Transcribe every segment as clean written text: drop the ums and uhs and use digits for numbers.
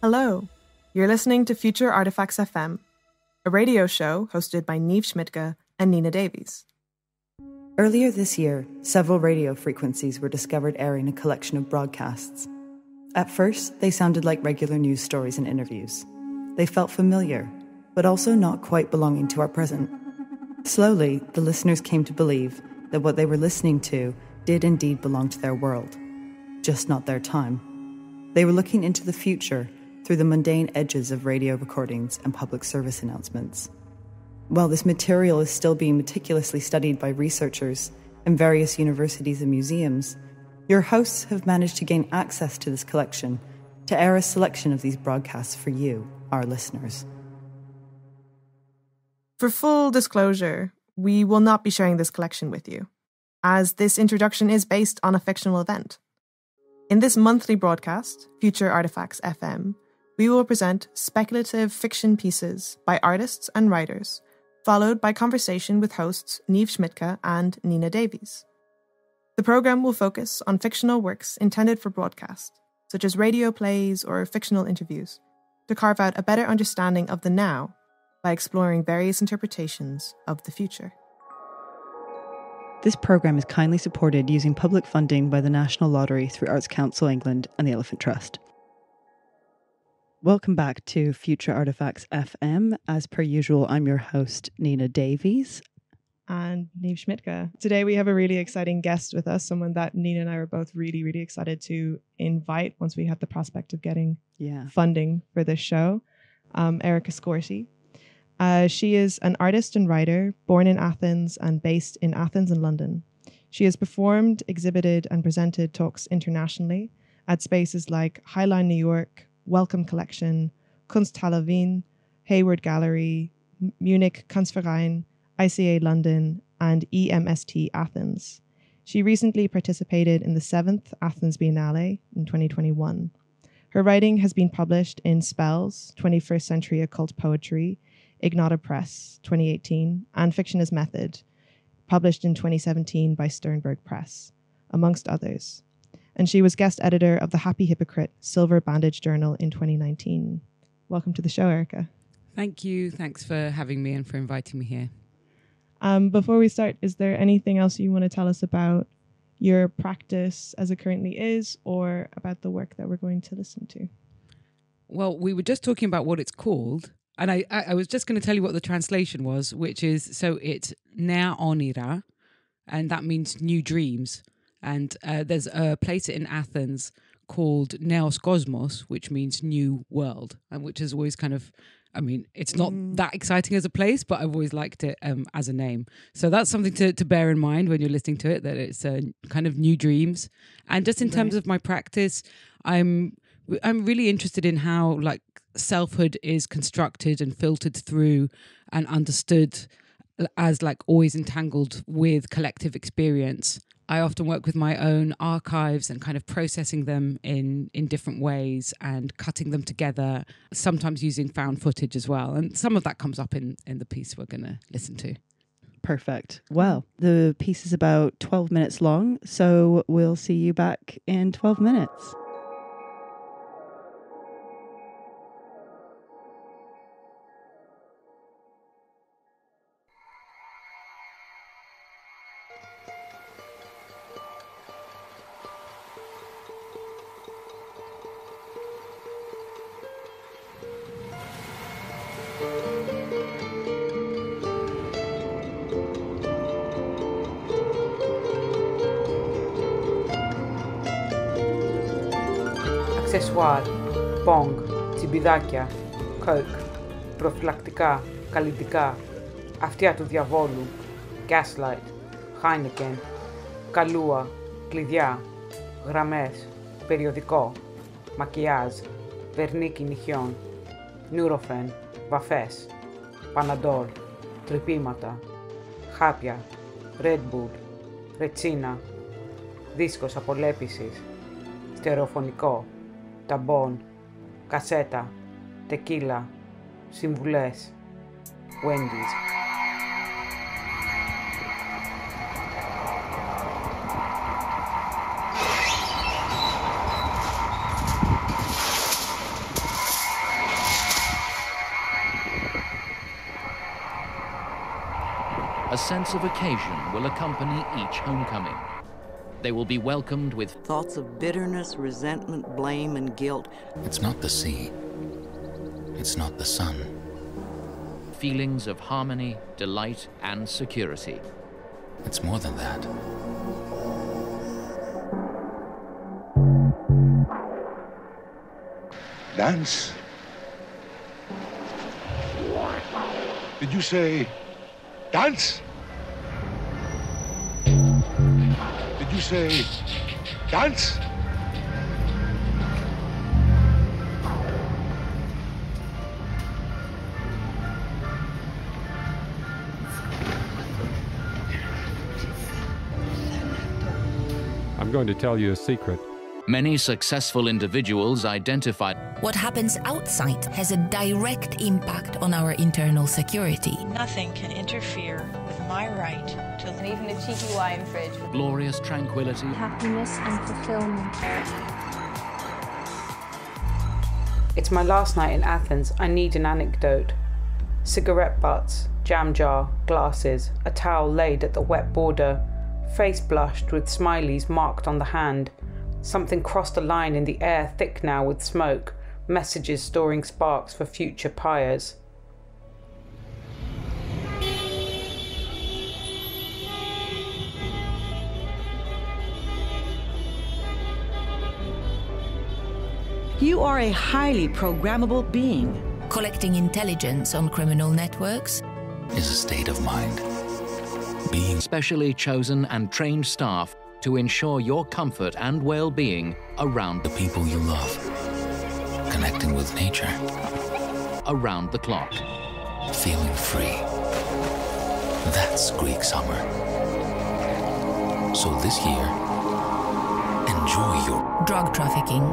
Hello, you're listening to Future Artifacts FM, a radio show hosted by Neve Schmidtke and Nina Davies. Earlier this year, several radio frequencies were discovered airing a collection of broadcasts. At first, they sounded like regular news stories and interviews. They felt familiar, but also not quite belonging to our present. Slowly, the listeners came to believe that what they were listening to did indeed belong to their world, just not their time. They were looking into the future through the mundane edges of radio recordings and public service announcements. While this material is still being meticulously studied by researchers in various universities and museums, your hosts have managed to gain access to this collection to air a selection of these broadcasts for you, our listeners. For full disclosure, we will not be sharing this collection with you, as this introduction is based on a fictional event. In this monthly broadcast, Future Artifacts FM, we will present speculative fiction pieces by artists and writers, followed by conversation with hosts Neve Schmidtke and Nina Davies. The programme will focus on fictional works intended for broadcast, such as radio plays or fictional interviews, to carve out a better understanding of the now by exploring various interpretations of the future. This programme is kindly supported using public funding by the National Lottery through Arts Council England and the Elephant Trust. Welcome back to Future Artifacts FM. As per usual, I'm your host, Nina Davies. And Neve Schmidtke. Today we have a really exciting guest with us, someone that Nina and I were both really, really excited to invite once we had the prospect of getting funding for this show, Erica Scourti. She is an artist and writer, born in Athens and based in Athens and London. She has performed, exhibited and presented talks internationally at spaces like Highline New York, Wellcome Collection, Kunsthalle Wien, Hayward Gallery, Munich Kunstverein, ICA London, and EMST Athens. She recently participated in the 7th Athens Biennale in 2021. Her writing has been published in Spells, 21st Century Occult Poetry, Ignota Press, 2018, and Fiction as Method, published in 2017 by Sternberg Press, amongst others. And she was guest editor of the Happy Hypocrite-Silver Bandage journal in 2019. Welcome to the show, Erica. Thank you. Thanks for having me and for inviting me here. Before we start, is there anything else you want to tell us about your practice as it currently is, or about the work that we're going to listen to? Well, we were just talking about what it's called, and I was just going to tell you what the translation was, which is, so it's Nea Oneira, and that means new dreams. And there's a place in Athens called Neos Kosmos, which means new world, and which is always kind of, I mean, it's not that exciting as a place, but I've always liked it as a name. So that's something to bear in mind when you're listening to it, that it's kind of new dreams. And just in terms of my practice, I'm really interested in how like selfhood is constructed and filtered through and understood as like always entangled with collective experience. I often work with my own archives and kind of processing them in different ways and cutting them together, sometimes using found footage as well. And some of that comes up in the piece we're going to listen to. Perfect. Well, the piece is about 12 minutes long, so we'll see you back in 12 minutes. Αξεσουάρ, πονγκ, τσιμπιδάκια, κόκ, προφυλακτικά, καλλιτικά, αυτιά του διαβόλου, gaslight, Heineken, καλούα, κλειδιά, γραμμές, περιοδικό, μακιάζ, βερνίκι νυχιών, νιουροφεν, βαφές, παναντόλ, τρυπήματα, χάπια, Red Bull, ρετσίνα, δίσκος απολέπισης, στερεοφωνικό, ταμπόν, κασέτα, τεκίλα, συμβουλές, Wendy's. a sense of occasion will accompany each homecoming. They will be welcomed with thoughts of bitterness, resentment, blame, and guilt. It's not the sea. It's not the sun. Feelings of harmony, delight, and security. It's more than that. Dance? Did you say dance? Did you say dance? I'm going to tell you a secret. Many successful individuals identified what happens outside has a direct impact on our internal security. Nothing can interfere with my right to and even a cheeky wine fridge. Glorious tranquility, happiness and fulfillment. It's my last night in Athens. I need an anecdote. Cigarette butts, jam jar, glasses, a towel laid at the wet border, face blushed with smileys marked on the hand. Something crossed a line in the air, thick now with smoke, messages storing sparks for future pyres. You are a highly programmable being. Collecting intelligence on criminal networks is a state of mind. Being specially chosen and trained staff to ensure your comfort and well-being around the people you love, connecting with nature, around the clock, feeling free. That's Greek summer. So this year, enjoy your drug trafficking,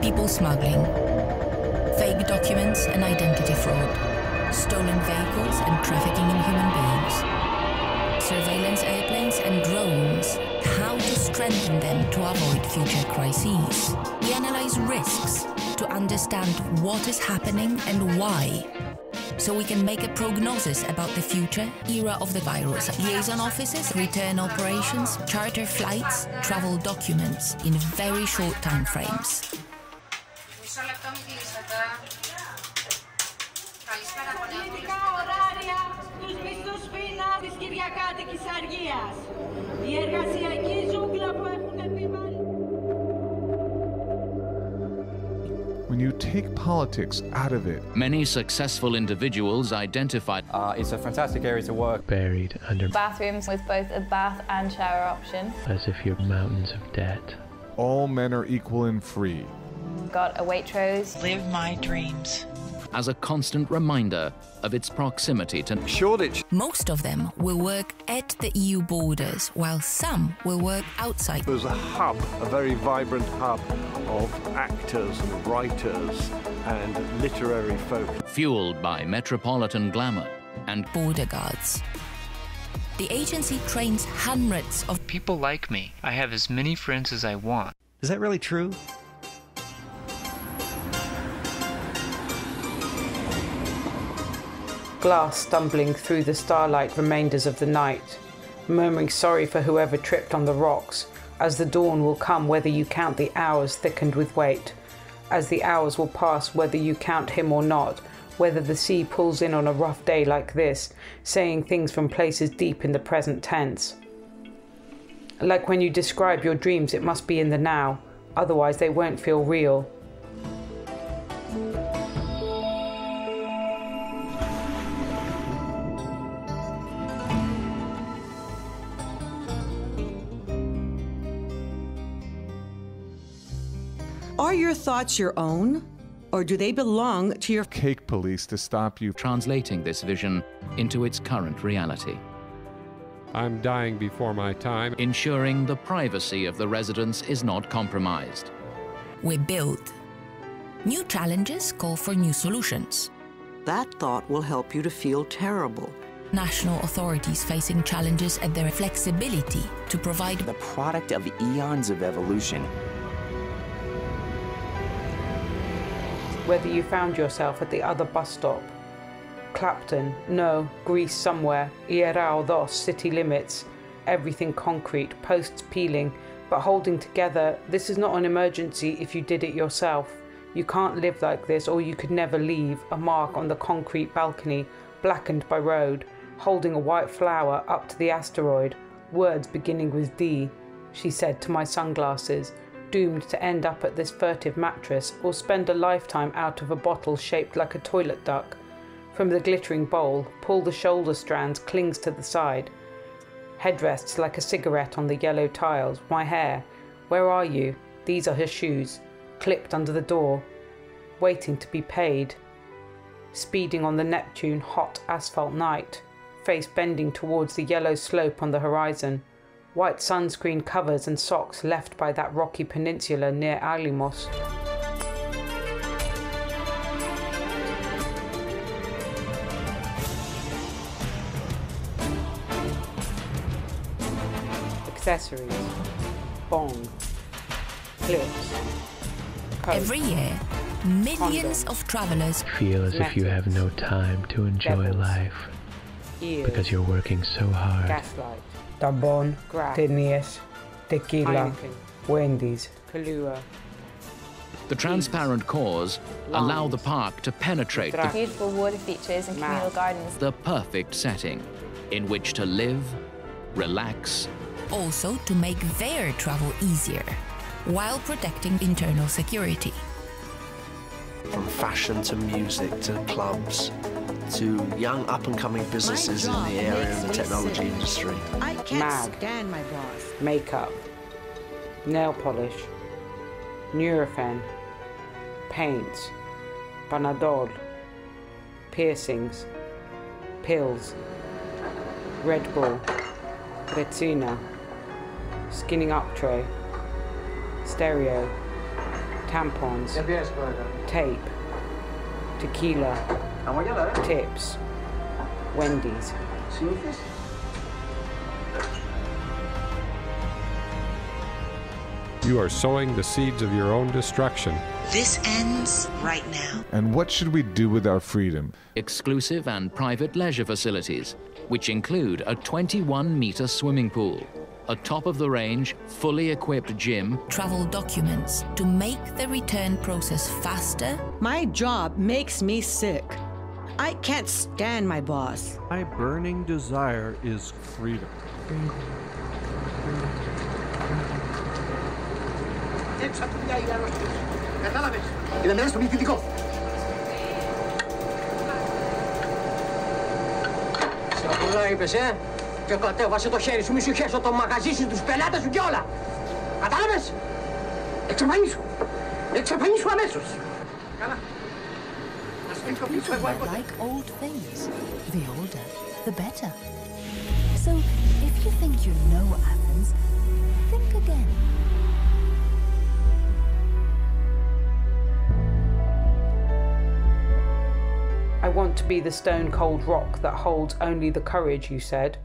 people smuggling, fake documents and identity fraud, stolen vehicles and trafficking in human beings, surveillance airplanes and drones, how to strengthen them to avoid future crises. We analyze risks to understand what is happening and why, so we can make a prognosis about the future era of the virus. Liaison offices, return operations, charter flights, travel documents in very short time frames. When you take politics out of it. Many successful individuals identified it's a fantastic area to work. Buried under bathrooms with both a bath and shower option. As if you're mountains of debt. All men are equal and free. Got a Waitrose. Live my dreams. As a constant reminder of its proximity to Shoreditch. Most of them will work at the EU borders, while some will work outside. There's a hub, a very vibrant hub of actors and writers and literary folk. Fueled by metropolitan glamour and border guards. The agency trains hundreds of people like me. I have as many friends as I want. Is that really true? Glass stumbling through the starlight remainders of the night, murmuring sorry for whoever tripped on the rocks, as the dawn will come whether you count the hours thickened with weight, as the hours will pass whether you count him or not, whether the sea pulls in on a rough day like this, saying things from places deep in the present tense. Like when you describe your dreams, it must be in the now, otherwise they won't feel real. Are your thoughts your own, or do they belong to your cake police to stop you translating this vision into its current reality? I'm dying before my time. Ensuring the privacy of the residents is not compromised. We build. New challenges call for new solutions. That thought will help you to feel terrible. National authorities facing challenges at their flexibility to provide the product of eons of evolution. Whether you found yourself at the other bus stop, Clapton, no, Greece somewhere, Era Odos, city limits, everything concrete, posts peeling, but holding together. This is not an emergency if you did it yourself. You can't live like this, or you could never leave. A mark on the concrete balcony, blackened by road, holding a white flower up to the asteroid, words beginning with D, she said to my sunglasses, doomed to end up at this furtive mattress, or spend a lifetime out of a bottle shaped like a toilet duck. From the glittering bowl, pull the shoulder strands, clings to the side. Headrests like a cigarette on the yellow tiles. My hair. Where are you? These are her shoes. Clipped under the door. Waiting to be paid. Speeding on the Neptune hot asphalt night. Face bending towards the yellow slope on the horizon. White sunscreen covers and socks left by that rocky peninsula near Alimos. Accessories, bong, clips, coat, every year, millions of travelers feel as if you have no time to enjoy life because you're working so hard. Gaslight, Dabon, Tenias, Tequila, Wendy's, Kahlua. The transparent cores allow the park to penetrate the beautiful water features and communal gardens. The perfect setting in which to live, relax, also to make their travel easier, while protecting internal security. From fashion to music to clubs to young up-and-coming businesses in the area of the technology industry. I can't stand my boss. Makeup, nail polish, Nurofen, paints, Panadol, piercings, pills, Red Bull, Retsina, skinning up tray, stereo, tampons, tape, tequila, tips, Wendy's. You are sowing the seeds of your own destruction. This ends right now. And what should we do with our freedom? Exclusive and private leisure facilities, which include a 21-meter swimming pool, a top-of-the-range, fully equipped gym, travel documents to make the return process faster. My job makes me sick. I can't stand my boss. My burning desire is freedom. Και κατέβασε το χέρι σου, μη σου χέσω το μαγαζί σου, τους πελάτες σου κι όλα. Κατάλαβες? Εξαφανίσου. Εξαφανίσου αμέσως. Καλά. People like old things. The older, the better. So, if you think you know Athens, think again. I want to be the stone-cold rock that holds only the courage, you said.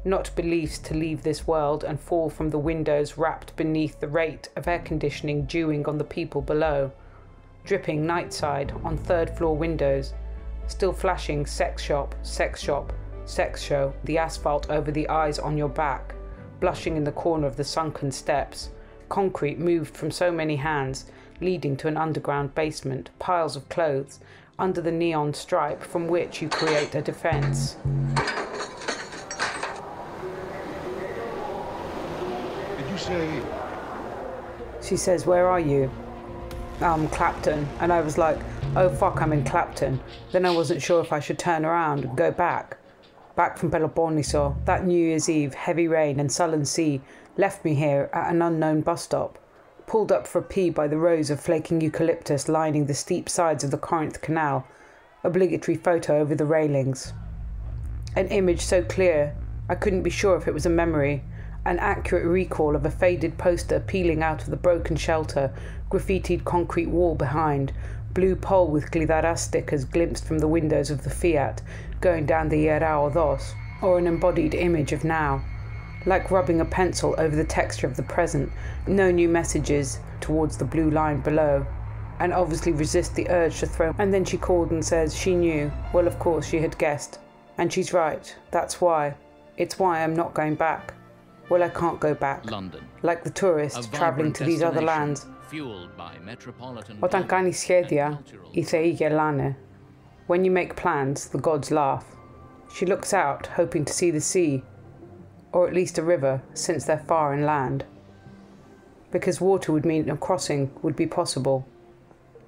Not beliefs to leave this world and fall from the windows wrapped beneath the rate of air conditioning dewing on the people below. Dripping nightside on third-floor windows. Still flashing sex shop, sex shop, sex show, the asphalt over the eyes on your back. Blushing in the corner of the sunken steps. Concrete moved from so many hands, leading to an underground basement. Piles of clothes, under the neon stripe from which you create a defense. Say? She says, where are you? Clapton. And I was like, oh fuck, I'm in Clapton. Then I wasn't sure if I should turn around and go back. Back from Peloponnneso. That New Year's Eve, heavy rain and sullen sea left me here at an unknown bus stop. Pulled up for a pee by the rows of flaking eucalyptus lining the steep sides of the Corinth Canal. Obligatory photo over the railings. An image so clear, I couldn't be sure if it was a memory. An accurate recall of a faded poster peeling out of the broken shelter, graffitied concrete wall behind, blue pole with Glidaras stickers glimpsed from the windows of the Fiat, going down the Era Odos, or an embodied image of now. Like rubbing a pencil over the texture of the present, no new messages towards the blue line below. and obviously resist the urge to throw. And then she called and says she knew. Well, of course she had guessed. And she's right. That's why. It's why I'm not going back. Well, I can't go back. London. Like the tourists travelling to these other lands. Fueled by metropolitan. Όταν κάνεις σχέδια, οι θεοί γελάνε. When you make plans, the gods laugh. She looks out, hoping to see the sea, or at least a river, since they're far inland. Because water would mean a crossing would be possible.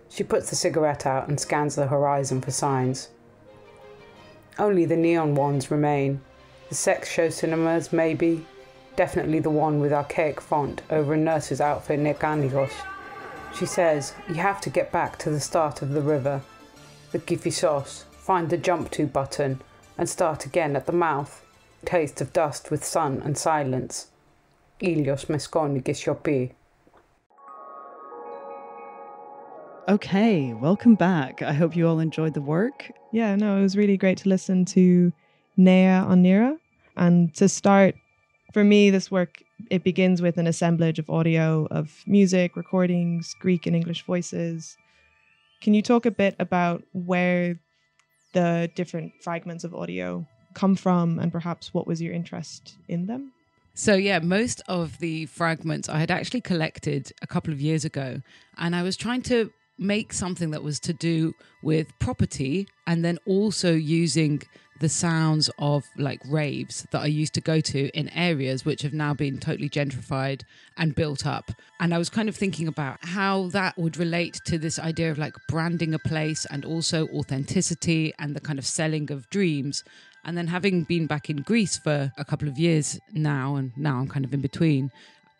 She puts the cigarette out and scans the horizon for signs. Only the neon ones remain. The sex show cinemas, maybe. Definitely the one with archaic font over a nurse's outfit near Ganigos. She says, you have to get back to the start of the river. The Kifisos, find the jump to button, and start again at the mouth. Taste of dust with sun and silence. Ήλιος με σκόνη και σιωπή. Okay, welcome back. I hope you all enjoyed the work. Yeah, no, it was really great to listen to Nea Oneira. And to start, for me, this work, it begins with an assemblage of audio of music, recordings, Greek and English voices. Can you talk a bit about where the different fragments of audio come from and perhaps what was your interest in them? So yeah, most of the fragments I had actually collected a couple of years ago, and I was trying to make something that was to do with property and then also using the sounds of like raves that I used to go to in areas which have now been totally gentrified and built up. And I was kind of thinking about how that would relate to this idea of like branding a place and also authenticity and the kind of selling of dreams. And then having been back in Greece for a couple of years now, and now I'm kind of in between,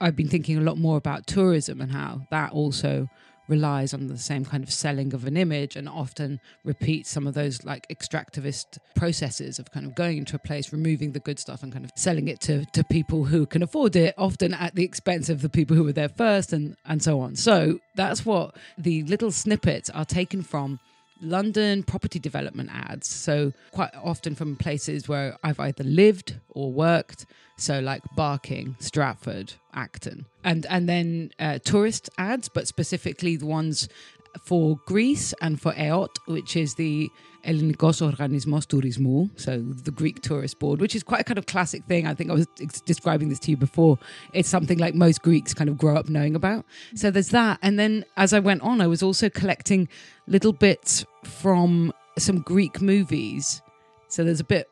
I've been thinking a lot more about tourism and how that also relies on the same kind of selling of an image and often repeats some of those like extractivist processes of kind of going into a place, removing the good stuff and kind of selling it to people who can afford it, often at the expense of the people who were there first and so on. So that's what the little snippets are taken from London property development ads. So quite often from places where I've either lived or worked. So like Barking, Stratford, Acton. And then tourist ads, but specifically the ones for Greece and for EOT, which is the Ελληνικός Οργανισμός Τουρισμού, so the Greek tourist board, which is quite a kind of classic thing. I think I was describing this to you before. It's something like most Greeks kind of grow up knowing about. So there's that. And then as I went on, I was also collecting little bits from some Greek movies. So there's a bit,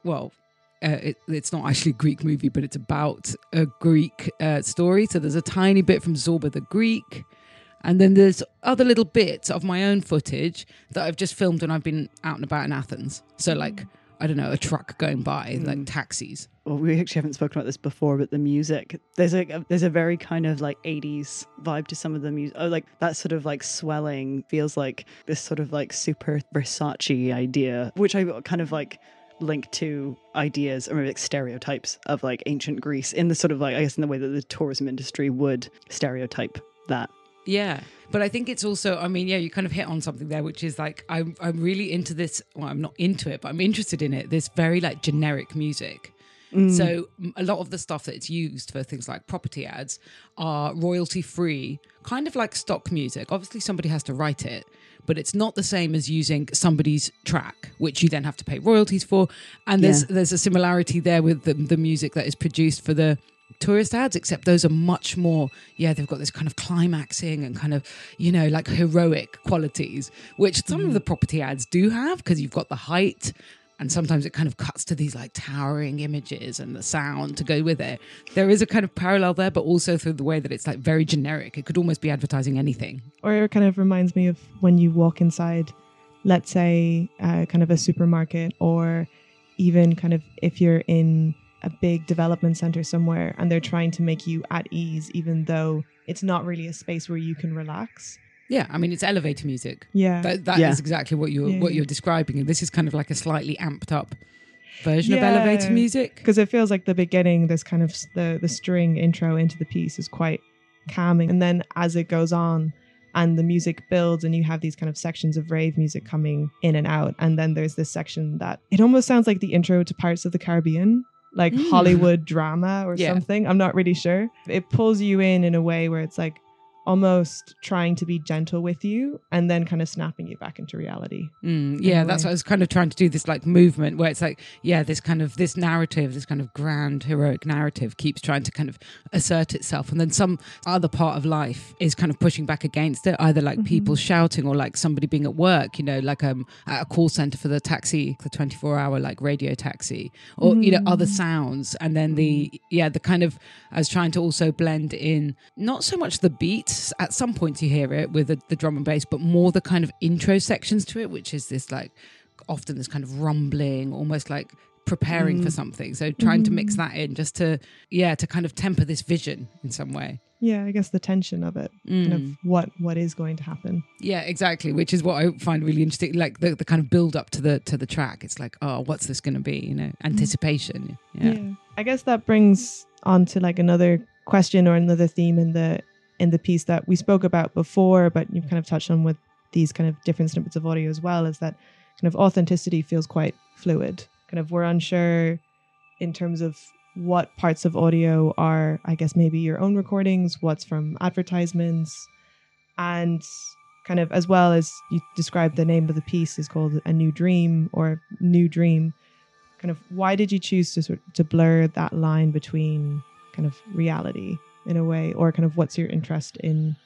it's not actually a Greek movie, but it's about a Greek story. So there's a tiny bit from Zorba the Greek. And then there's other little bits of my own footage that I've just filmed when I've been out and about in Athens. So like, I don't know, a truck going by, like taxis. Well, we actually haven't spoken about this before, but the music, there's a very kind of like 80s vibe to some of the music. Oh, like that sort of like swelling feels like this sort of like super Versace idea, which I kind of like link to ideas or maybe like stereotypes of like ancient Greece in the sort of like, I guess in the way that the tourism industry would stereotype that. Yeah, but I think it's also, I mean, yeah, you kind of hit on something there, which is like, I'm really into this, well, I'm not into it, but I'm interested in it, this very like generic music. So a lot of the stuff that's used for things like property ads are royalty free, kind of like stock music. Obviously somebody has to write it, but it's not the same as using somebody's track, which you then have to pay royalties for. And there's a similarity there with the music that is produced for the tourist ads, except those are much more, they've got this kind of climaxing and kind of, like heroic qualities, which some of the property ads do have, because you've got the height and sometimes it kind of cuts to these like towering images and the sound to go with it. There is a kind of parallel there, but also through the way that it's like very generic. It could almost be advertising anything. Or it kind of reminds me of when you walk inside, let's say, kind of a supermarket, or even kind of if you're in a big development center somewhere and they're trying to make you at ease, even though it's not really a space where you can relax. Yeah, I mean, it's elevator music. Yeah. That is exactly what you're describing. And this is kind of like a slightly amped up version of elevator music. Because it feels like the beginning, this kind of the string intro into the piece is quite calming. And then as it goes on and the music builds and you have these kind of sections of rave music coming in and out. And then there's this section that it almost sounds like the intro to Pirates of the Caribbean. Like Hollywood drama or something. I'm not really sure. It pulls you in a way where it's like, almost trying to be gentle with you and then kind of snapping you back into reality. Yeah, that's what I was kind of trying to do, this like movement where it's like, yeah, this narrative, this kind of grand heroic narrative keeps trying to kind of assert itself, and then some other part of life is kind of pushing back against it, either like people shouting or like somebody being at work, you know, like at a call center for the taxi, the 24-hour like radio taxi, or you know, other sounds. And then the kind of, I was trying to also blend in not so much the beats. At some points you hear it with the drum and bass, but more the kind of intro sections to it, which is this like often this kind of rumbling, almost like preparing for something. So trying to mix that in just to kind of temper this vision in some way. Yeah, I guess the tension of it, kind of what is going to happen. Yeah, exactly, which is what I find really interesting, like the kind of build up to the track. It's like, oh, what's this going to be? You know, anticipation. Yeah. I guess that brings on to like another question or another theme in the piece that we spoke about before, but you've kind of touched on with these kind of different snippets of audio as well, is that kind of authenticity feels quite fluid. Kind of we're unsure in terms of what parts of audio are, I guess, maybe your own recordings, what's from advertisements, and kind of as well as you described, the name of the piece is called A New Dream or New Dream. Kind of why did you choose to blur that line between kind of reality in a way, or kind of what's your interest in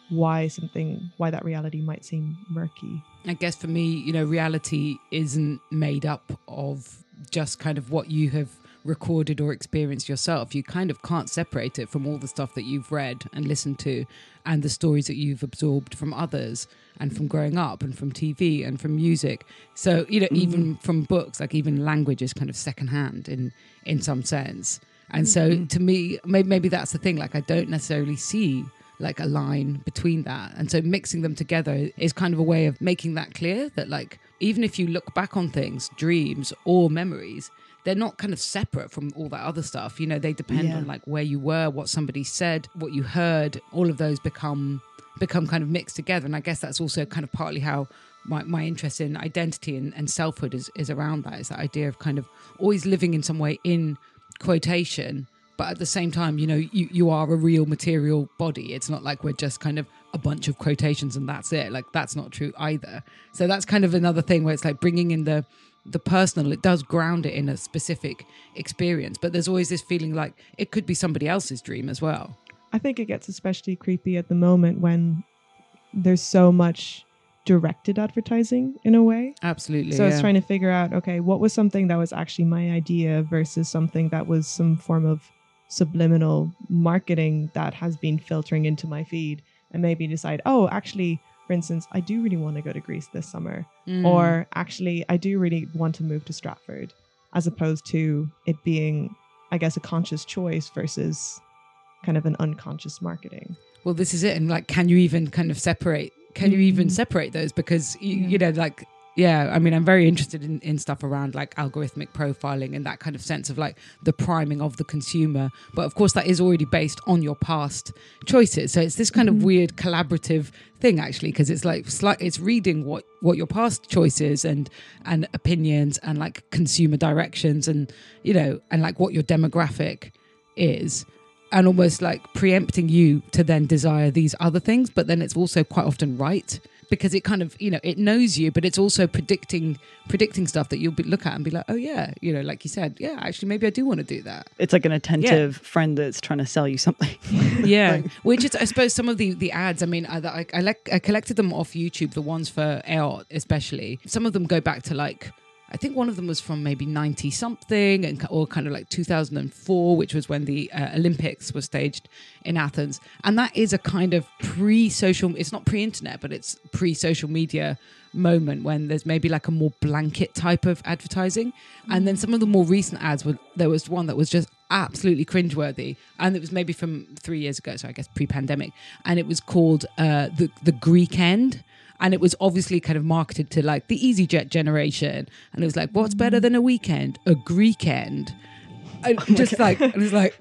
why that reality might seem murky? I guess for me, you know, reality isn't made up of just kind of what you have recorded or experienced yourself. You kind of can't separate it from all the stuff that you've read and listened to, and the stories that you've absorbed from others and from growing up and from TV and from music. So, you know, even from books, like even language is kind of secondhand in some sense. And so to me, maybe that's the thing, like I don't necessarily see like a line between that. And so mixing them together is kind of a way of making that clear, that like, even if you look back on things, dreams or memories, they're not kind of separate from all that other stuff. You know, they depend on like where you were, what somebody said, what you heard. All of those become kind of mixed together. And I guess that's also kind of partly how my interest in identity and selfhood is around that. Is that idea of kind of always living in some way in quotation, but at the same time, you know, you are a real material body. It's not like we're just kind of a bunch of quotations and that's it. Like that's not true either. So that's kind of another thing where it's like bringing in the personal. It does ground it in a specific experience, but there's always this feeling like it could be somebody else's dream as well. I think it gets especially creepy at the moment when there's so much directed advertising in a way. Absolutely. So it's trying to figure out, okay, what was something that was actually my idea versus something that was some form of subliminal marketing that has been filtering into my feed, and maybe decide, oh, actually, for instance, I do really want to go to Greece this summer, or actually, I do really want to move to Stratford, as opposed to it being, I guess, a conscious choice versus kind of an unconscious marketing. Well, this is it. And like, can you even kind of separate? Can you even separate those? Because, you know, like, I mean, I'm very interested in stuff around like algorithmic profiling and that kind of sense of like the priming of the consumer. But of course, that is already based on your past choices. So it's this kind of weird collaborative thing, actually, because it's like it's reading what your past choices and opinions and like consumer directions and, you know, and like what your demographic is, and almost like preempting you to then desire these other things. But then it's also quite often right, because it kind of, you know, it knows you, but it's also predicting stuff that you'll look at and be like, oh yeah, you know, like you said, yeah, actually maybe I do want to do that. It's like an attentive friend that's trying to sell you something. Yeah, which is, I suppose, some of the ads, I mean, I collected them off YouTube, the ones for art especially. Some of them go back to like, I think one of them was from maybe 90 something or kind of like 2004, which was when the Olympics were staged in Athens. And that is a kind of pre-social, it's not pre-internet, but it's pre-social media moment when there's maybe like a more blanket type of advertising. And then some of the more recent ads, there was one that was just absolutely cringeworthy. And it was maybe from 3 years ago, so I guess pre-pandemic. And it was called the Greek End. And it was obviously kind of marketed to like the EasyJet generation. And it was like, what's better than a weekend? A Greek end. And just like, it was like,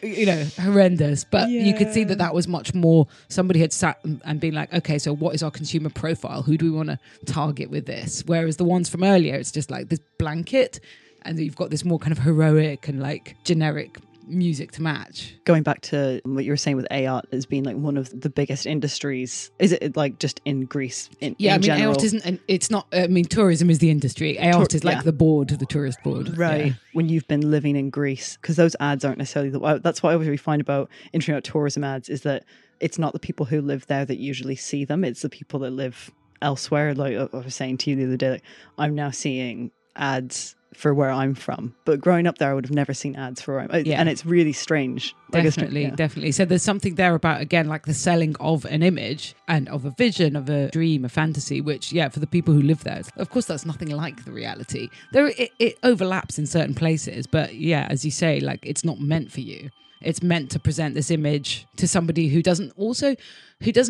you know, horrendous. But you could see that was much more, somebody had sat and been like, okay, so what is our consumer profile? Who do we want to target with this? Whereas the ones from earlier, it's just like this blanket. And you've got this more kind of heroic and like generic music to match. Going back to what you were saying with art as being like one of the biggest industries, is it like just in Greece? In general? art isn't, and it's not, tourism is the industry. Art is like the board, the tourist board. Right. Yeah. When you've been living in Greece, because those ads aren't necessarily, that's what I always really find about internet tourism ads, is that it's not the people who live there that usually see them. It's the people that live elsewhere. Like I was saying to you the other day, like, I'm now seeing ads for where I'm from, but growing up there I would have never seen ads for where I'm and it's really strange. Definitely. So there's something there about, again, like the selling of an image and of a vision, of a dream, a fantasy, which for the people who live there, of course that's nothing like the reality. It overlaps in certain places, but as you say, like, it's not meant for you. It's meant to present this image to somebody who doesn't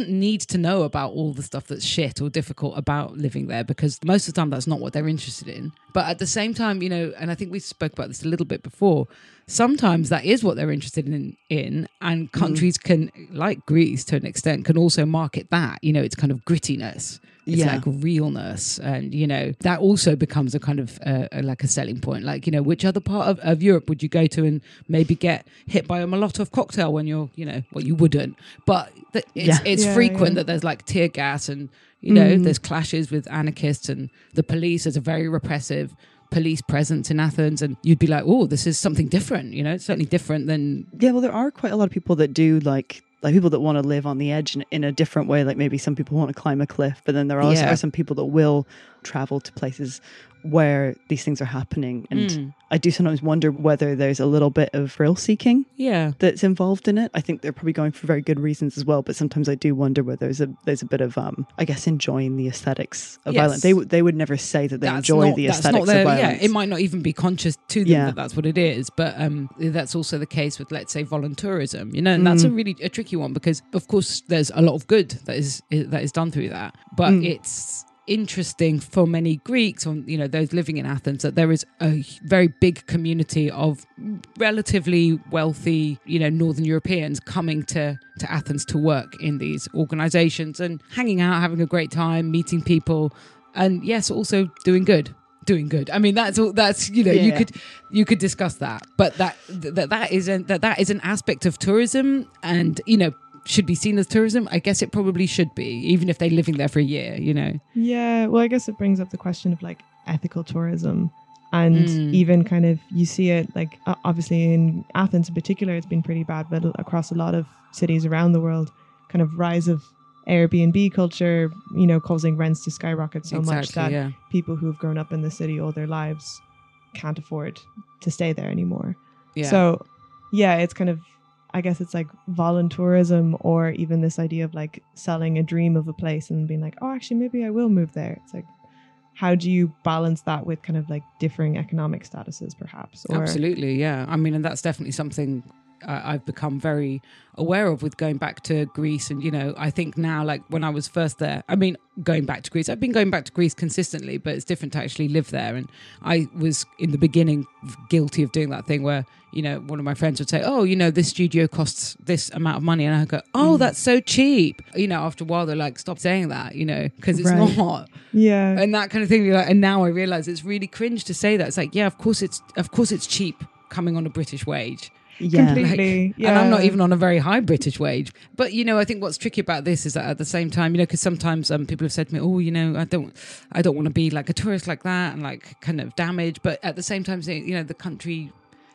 need to know about all the stuff that's shit or difficult about living there, because most of the time that's not what they're interested in. But at the same time, and I think we spoke about this a little bit before, sometimes that is what they're interested in, and countries can, like Greece to an extent, can also market that. It's kind of grittiness. It's like realness, and that also becomes a kind of like a selling point. Like, which other part of Europe would you go to and maybe get hit by a Molotov cocktail when you're, well, you wouldn't, but it's frequent that there's like tear gas and there's clashes with anarchists, and the police. There's a very repressive police presence in Athens, and you'd be like, oh, this is something different. It's certainly different than well, there are quite a lot of people that do like people that want to live on the edge in a different way. Like maybe some people want to climb a cliff, but then there also are some people that will travel to places where these things are happening. And I do sometimes wonder whether there's a little bit of thrill seeking that's involved in it. I think they're probably going for very good reasons as well, but sometimes I do wonder whether there's a bit of I guess enjoying the aesthetics of violence. They would never say that they enjoy the aesthetics of violence. It might not even be conscious to them that that's what it is, but that's also the case with, let's say, voluntourism, and that's a tricky one, because of course there's a lot of good that is done through that, but it's interesting for many Greeks, or those living in Athens, that there is a very big community of relatively wealthy Northern Europeans coming to Athens to work in these organizations and hanging out, having a great time, meeting people, and also doing good. I mean, that's you could discuss that, but that is an aspect of tourism, and should be seen as tourism. I guess it probably should be, even if they're living there for a year, Yeah, well, I guess it brings up the question of like ethical tourism, and even kind of, you see it like obviously in Athens in particular, it's been pretty bad, but across a lot of cities around the world, kind of rise of Airbnb culture, causing rents to skyrocket so much that people who've grown up in the city all their lives can't afford to stay there anymore. So it's kind of, I guess it's like voluntourism, or even this idea of like selling a dream of a place and being like, oh, actually, maybe I will move there. It's like, how do you balance that with kind of like differing economic statuses, perhaps? Absolutely, yeah. I mean, and that's definitely something I've become very aware of with going back to Greece. And, I think now, like when I was first there, I mean, going back to Greece, I've been going back to Greece consistently, but it's different to actually live there. And I was in the beginning guilty of doing that thing where, one of my friends would say, oh, this studio costs this amount of money. And I go, oh, that's so cheap. After a while, they're like, stop saying that, because it's not. Yeah. And that kind of thing. And now I realize it's really cringe to say that. It's like, of course it's cheap coming on a British wage. Completely. And I'm not even on a very high British wage. But, I think what's tricky about this is that at the same time, because sometimes people have said to me, oh, I don't want to be like a tourist like that and like kind of damaged. But at the same time,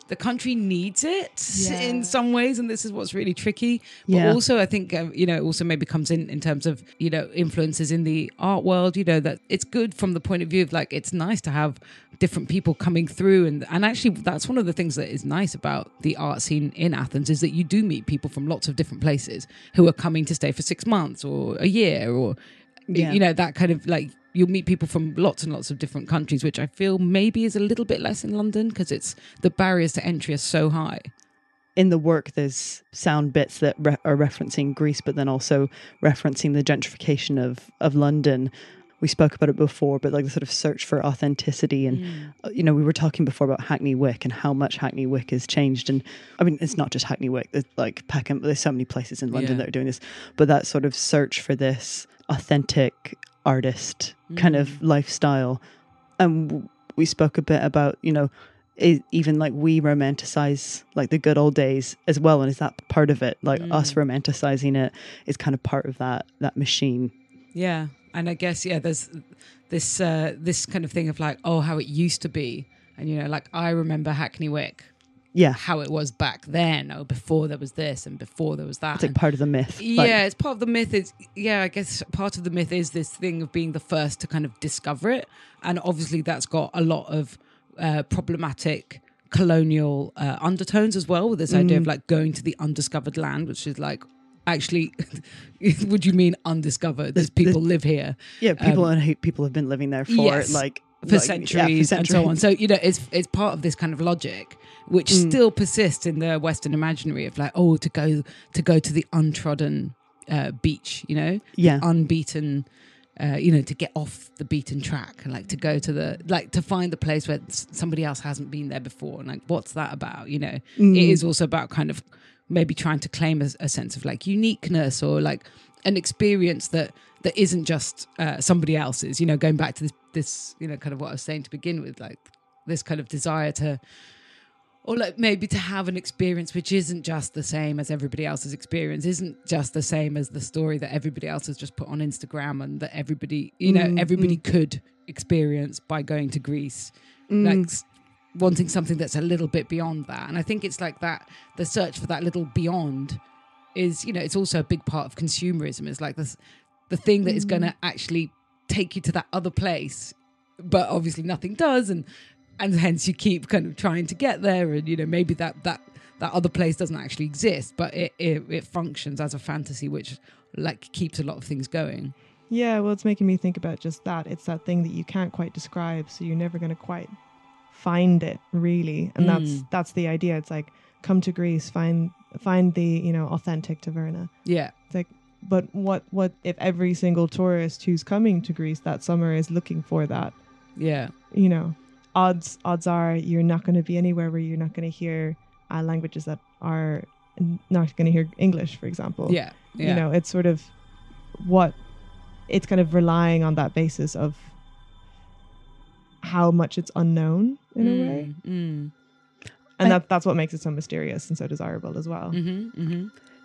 the country needs it in some ways, and this is what's really tricky. But also, I think, it also maybe comes in terms of, influences in the art world, that it's good from the point of view of like, it's nice to have different people coming through. And actually, that's one of the things that is nice about the art scene in Athens, is that you do meet people from lots of different places who are coming to stay for 6 months or a year, or, that kind of like, you'll meet people from lots and lots of different countries, which I feel maybe is a little bit less in London, because the barriers to entry are so high. In the work, there's sound bits that are referencing Greece, but then also referencing the gentrification of London. We spoke about it before, but like the sort of search for authenticity. And, we were talking before about Hackney Wick and how much Hackney Wick has changed. And I mean, it's not just Hackney Wick. There's like Peckham. There's so many places in London that are doing this. But that sort of search for this authentic artist kind of lifestyle. And we spoke a bit about, even like we romanticize like the good old days as well, and is that part of it? Like us romanticizing it is kind of part of that machine. Yeah, and I guess there's this kind of thing of like, oh, how it used to be, and you know, like I remember Hackney Wick. Yeah, how it was back then. Oh, before there was this and before there was that. It's like part of the myth. Yeah, it's part of the myth. I guess part of the myth is this thing of being the first to kind of discover it, and obviously that's got a lot of problematic colonial undertones as well, with this idea of like going to the undiscovered land, which is like, actually, would you mean undiscovered? There's people live here. Yeah, people have been living there for centuries and so on. So you know, it's part of this kind of logic which still persists in the Western imaginary of like, oh, to go to the untrodden beach, you know, the unbeaten. You know, to get off the beaten track and like to go to to find the place where somebody else hasn't been there before, and like what's that about? You know, it is also about kind of maybe trying to claim a sense of like uniqueness or like an experience that isn't just somebody else's. You know, going back to this you know, kind of what I was saying to begin with, like this kind of desire to. Or like maybe to have an experience which isn't just the same as everybody else's experience, isn't just the same as the story that everybody else has just put on Instagram and that everybody, you know, everybody could experience by going to Greece. Like wanting something that's a little bit beyond that. And I think it's like that, the search for that little beyond is, you know, it's also a big part of consumerism. It's like this, the thing that is going to actually take you to that other place, but obviously nothing does. And hence you keep kind of trying to get there, and you know, maybe that other place doesn't actually exist, but it functions as a fantasy which like keeps a lot of things going. Yeah, well, it's making me think about just that. It's that thing that you can't quite describe, so you're never going to quite find it really. And that's the idea. It's like, come to Greece, find the, you know, authentic taverna. Yeah. It's like, but what if every single tourist who's coming to Greece that summer is looking for that? Yeah. You know, odds are you're not going to be anywhere where you're not going to hear languages that are not going to hear English, for example. Yeah. You know, it's sort of it's kind of relying on that basis of how much it's unknown in a way. And that's what makes it so mysterious and so desirable as well.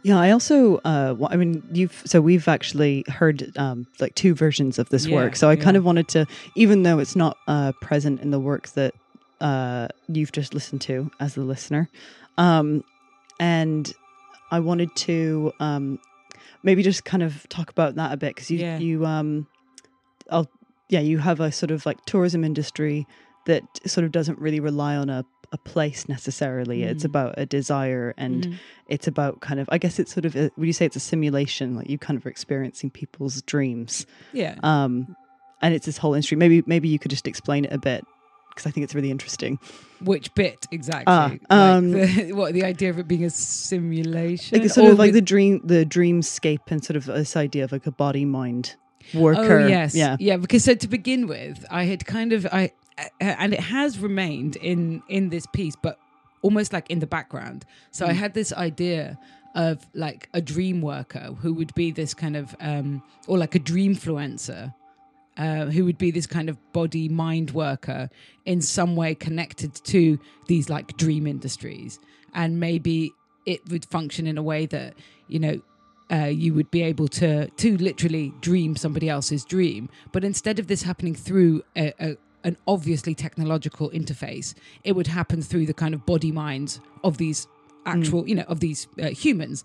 Yeah, I also, I mean, we've actually heard like two versions of this work. So I kind of wanted to, even though it's not present in the work that you've just listened to as the listener, and I wanted to maybe just kind of talk about that a bit, because you have a sort of like tourism industry that sort of doesn't really rely on a place necessarily. It's about a desire, and it's about kind of, I guess it's sort of, would you say it's a simulation? Like you kind of are experiencing people's dreams. Yeah. And it's this whole industry. Maybe you could just explain it a bit, because I think it's really interesting. Which bit exactly? The idea of it being a simulation? Like sort of like the dreamscape, and sort of this idea of like a body mind worker. Oh yes. Yeah. Because so to begin with, I had kind of, and it has remained in this piece, but almost like in the background. So I had this idea of like a dream worker who would be this kind of, or like a dreamfluencer, who would be this kind of body mind worker in some way connected to these like dream industries. And maybe it would function in a way that, you know, you would be able to literally dream somebody else's dream. But instead of this happening through an obviously technological interface, it would happen through the kind of body minds of these actual, you know, of these humans.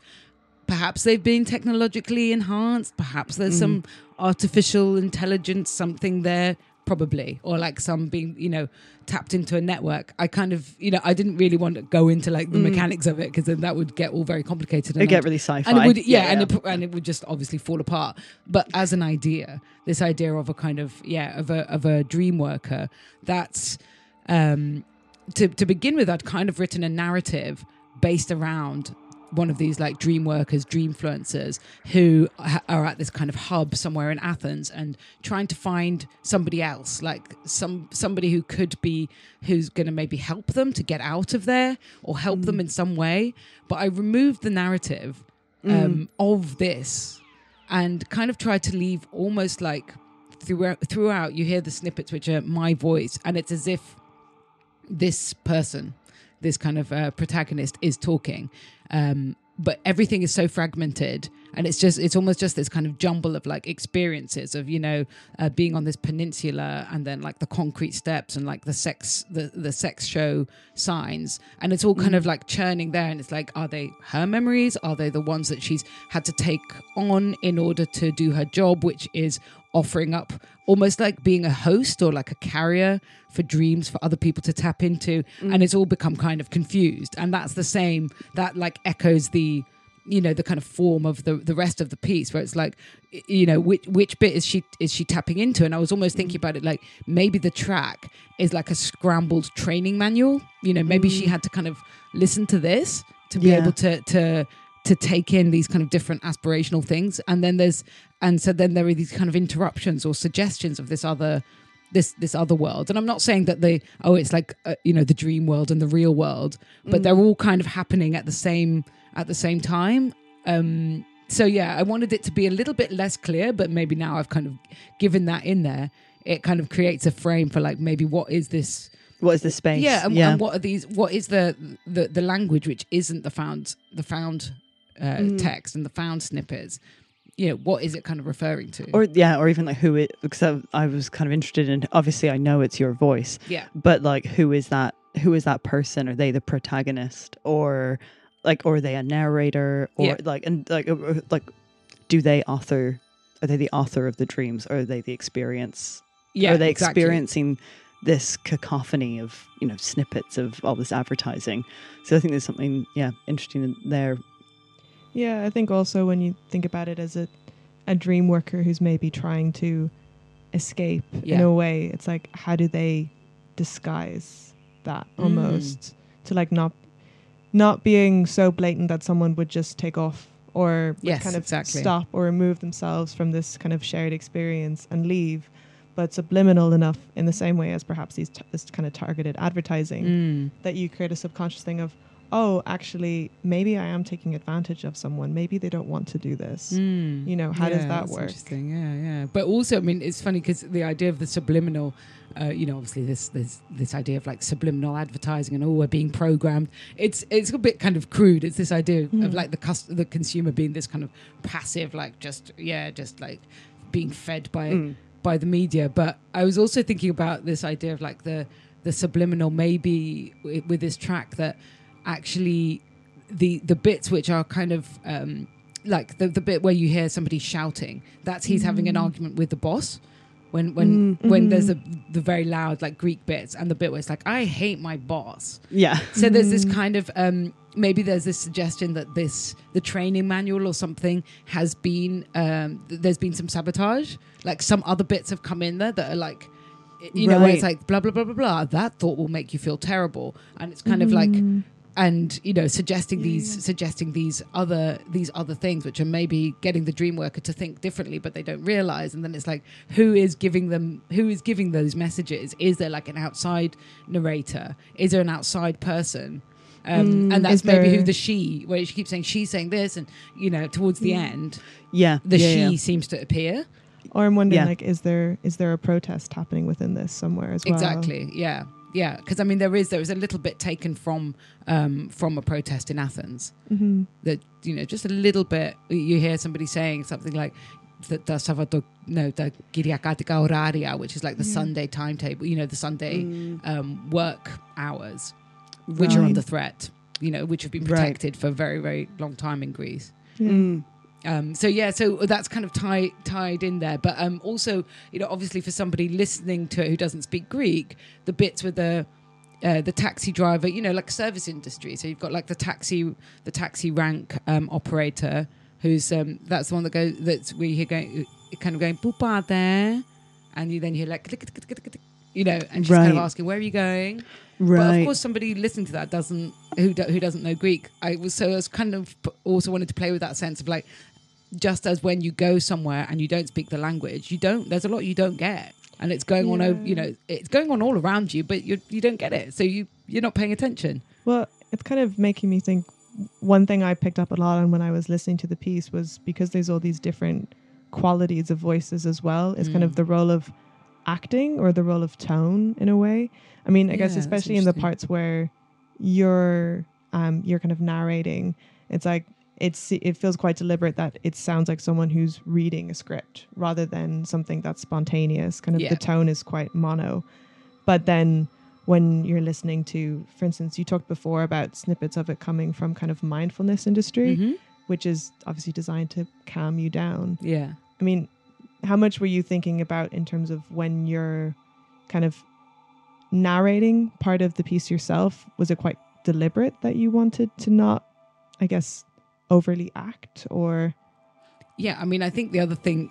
Perhaps they've been technologically enhanced. Perhaps there's some artificial intelligence, something there, probably, or like some being, you know, tapped into a network. I kind of, you know, I didn't really want to go into like the mechanics of it, because then that would get all very complicated. It'd get really sci-fi. And it would, and it would just obviously fall apart. But as an idea, this idea of a kind of, of a dream worker, that's, to begin with, I'd kind of written a narrative based around one of these like dream workers, dreamfluencers, who are at this kind of hub somewhere in Athens and trying to find somebody else, like somebody who could be, who's going to maybe help them to get out of there or help them in some way. But I removed the narrative of this and kind of tried to leave almost like throughout you hear the snippets, which are my voice, and it's as if this person, this kind of protagonist is talking. But everything is so fragmented, and it's almost just this kind of jumble of like experiences of, you know, being on this peninsula, and then like the concrete steps and like the sex show signs, and it's all kind of like churning there. And it's like, are they her memories? Are they the ones that she's had to take on in order to do her job, which is offering up almost like being a host or like a carrier for dreams for other people to tap into? And it's all become kind of confused. And that's the same, that like echoes the, you know, the kind of form of the rest of the piece, where it's like, you know, which bit is she tapping into? And I was almost thinking about it like maybe the track is like a scrambled training manual. You know, maybe she had to kind of listen to this to be able to take in these kind of different aspirational things. And then then there are these kind of interruptions or suggestions of this other world. And I'm not saying that it's like you know, the dream world and the real world, but they're all kind of happening at the same time. So yeah, I wanted it to be a little bit less clear, but maybe now I've kind of given that in there. It kind of creates a frame for like, maybe what is this space? Yeah, and what are these? What is the language which isn't the found text and the found snippets? You know, what is it kind of referring to? Or even like who it, because I was kind of interested in, obviously I know it's your voice. Yeah. But like, who is that person? Are they the protagonist, or are they a narrator, or are they the author of the dreams, or are they the experience? Yeah. Are they experiencing this cacophony of, you know, snippets of all this advertising? So I think there's something interesting in there. Yeah, I think also when you think about it as a dream worker who's maybe trying to escape in a way, it's like, how do they disguise that almost to like not being so blatant that someone would just take off or kind of stop or remove themselves from this kind of shared experience and leave, but subliminal enough in the same way as perhaps this kind of targeted advertising that you create a subconscious thing of, oh, actually, maybe I am taking advantage of someone. Maybe they don't want to do this. You know, how does that work? Interesting. Yeah. But also, I mean, it's funny because the idea of the subliminal, you know, obviously this idea of like subliminal advertising and we're being programmed. It's a bit kind of crude. It's this idea of like the consumer being this kind of passive, like just like being fed by the media. But I was also thinking about this idea of like the subliminal, maybe with this track, that actually the bits which are kind of like the bit where you hear somebody shouting, that's he's having an argument with the boss when there's the very loud like Greek bits, and the bit where it's like, I hate my boss. So there's this kind of maybe there's this suggestion that the training manual or something has been there's been some sabotage, like some other bits have come in there that are like, you know, where it's like blah blah blah blah blah, that thought will make you feel terrible, and it's kind of like, and you know, suggesting these other things which are maybe getting the dream worker to think differently, but they don't realize. And then it's like, who is giving those messages? Is there like an outside narrator? Is there an outside person? And that's maybe who the she, where she keeps saying she's saying this, and you know, towards the end, she seems to appear. Or I'm wondering, like, is there a protest happening within this somewhere as well? Exactly. Yeah. Because I mean, there is a little bit taken from a protest in Athens. That, you know, just a little bit. You hear somebody saying something like the Kyriakatika Oraria, which is like the Sunday timetable. You know, the Sunday work hours, which are under threat. You know, which have been protected for a very, very long time in Greece. So that's kind of tied in there, but also, you know, obviously for somebody listening to it who doesn't speak Greek, the bits with the taxi driver, you know, like service industry. So you've got like the taxi rank operator, who's that's the one that goes, that's where you hear going, kind of going "Pupa there," and you then hear like, you know, and she's kind of asking, "Where are you going?" But of course, somebody listening to that who doesn't know Greek. I was kind of also wanted to play with that sense of like, just as when you go somewhere and you don't speak the language, there's a lot you don't get, and it's going on, you know, it's going on all around you, but you don't get it, so you're not paying attention. Well, it's kind of making me think. One thing I picked up a lot on when I was listening to the piece was, because there's all these different qualities of voices as well, is kind of the role of acting or the role of tone in a way. I mean, I guess especially in the parts where you're kind of narrating, it's like it feels quite deliberate that it sounds like someone who's reading a script rather than something that's spontaneous. Kind of the tone is quite mono. But then when you're listening to, for instance, you talked before about snippets of it coming from kind of mindfulness industry, which is obviously designed to calm you down. Yeah. I mean, how much were you thinking about in terms of when you're kind of narrating part of the piece yourself? Was it quite deliberate that you wanted to not, I guess, overly act? Or yeah, I mean, I think the other thing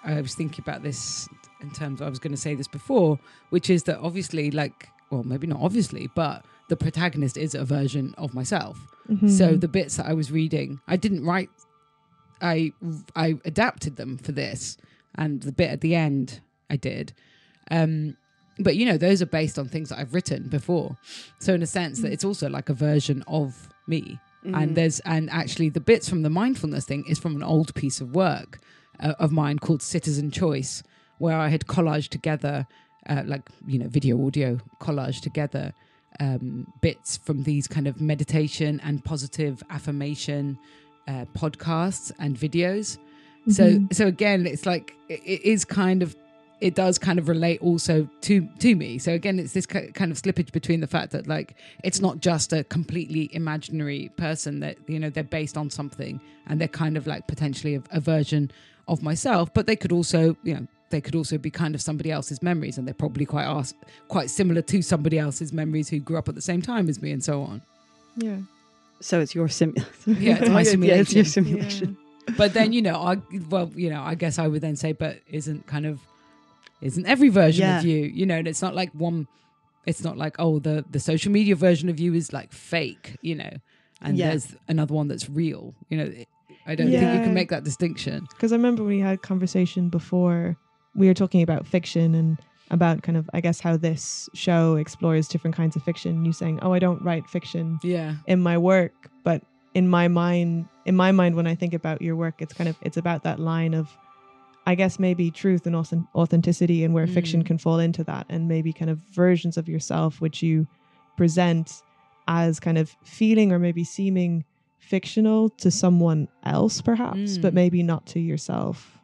I was thinking about this in terms of, I was going to say this before, which is that obviously, like, well, maybe not obviously, but the protagonist is a version of myself. So the bits that I was reading, I didn't write, I adapted them for this, and the bit at the end I did. But, you know, those are based on things that I've written before. So in a sense that it's also like a version of me. And actually the bits from the mindfulness thing is from an old piece of work of mine called Citizen Choice, where I had collaged together, video, audio collage together, bits from these kind of meditation and positive affirmation podcasts and videos. So again, it's like, it does kind of relate also to me. So again, it's this kind of slippage between the fact that, like, it's not just a completely imaginary person, that, you know, they're based on something and they're kind of like potentially a version of myself, but they could also, you know, be kind of somebody else's memories, and they're probably quite similar to somebody else's memories who grew up at the same time as me, and so on. Yeah. So it's your simulation. Yeah, it's my simulation. Yeah, it's your simulation. Yeah. But then, you know, I guess I would then say, but isn't every version of you, you know, and it's not like the social media version of you is like fake, you know, and there's another one that's real, you know. I don't think you can make that distinction. Because I remember we had a conversation before, we were talking about fiction and about kind of, I guess, how this show explores different kinds of fiction. You saying, I don't write fiction in my work, but in my mind, when I think about your work, it's about that line of, I guess, maybe truth and authenticity, and where fiction can fall into that, and maybe kind of versions of yourself which you present as kind of feeling or maybe seeming fictional to someone else perhaps, but maybe not to yourself.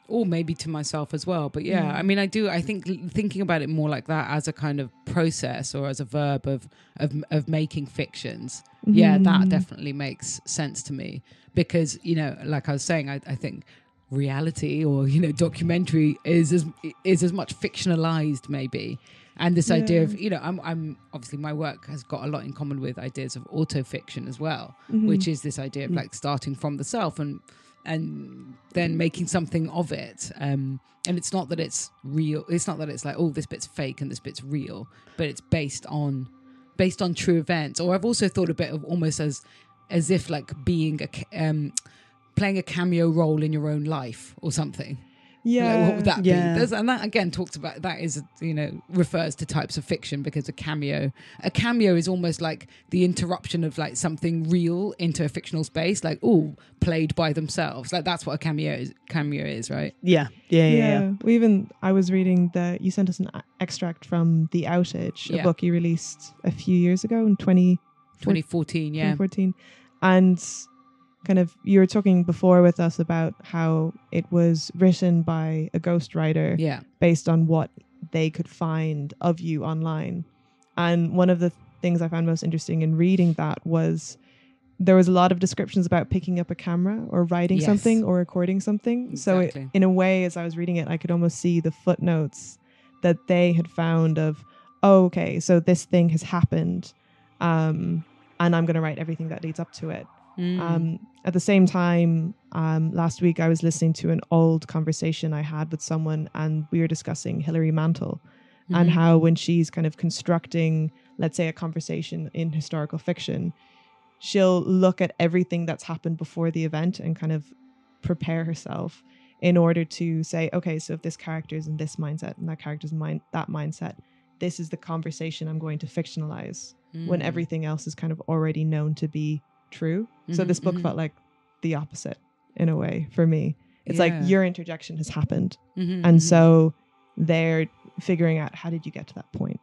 Or maybe to myself as well. But I mean, I think thinking about it more like that as a kind of process or as a verb of making fictions, that definitely makes sense to me. Because, you know, like I was saying, I think reality or, you know, documentary is as much fictionalized maybe. And this idea of, you know, I'm obviously, my work has got a lot in common with ideas of autofiction as well, which is this idea of like starting from the self and then making something of it. And it's not that it's real. It's not that it's like, this bit's fake and this bit's real, but it's based on true events. Or I've also thought a bit of almost as if like being playing a cameo role in your own life or something. Yeah. Like, what would that be? And that again talks about, that is, you know, refers to types of fiction, because a cameo is almost like the interruption of like something real into a fictional space, like, played by themselves. Like that's what a cameo is, right? Yeah. I was reading you sent us an extract from The Outage, a book you released a few years ago in 2014. 2014. And kind of, you were talking before with us about how it was written by a ghostwriter based on what they could find of you online. And one of the things I found most interesting in reading that was there was a lot of descriptions about picking up a camera or writing something or recording something. Exactly. So in a way, as I was reading it, I could almost see the footnotes that they had found of, so this thing has happened, and I'm going to write everything that leads up to it. At the same time, last week I was listening to an old conversation I had with someone, and we were discussing Hilary Mantel and how when she's kind of constructing, let's say, a conversation in historical fiction, she'll look at everything that's happened before the event and kind of prepare herself in order to say, okay, so if this character is in this mindset and that character's that mindset, this is the conversation I'm going to fictionalize when everything else is kind of already known to be true. So this book felt like the opposite in a way for me. It's like your interjection has happened. And so they're figuring out how did you get to that point.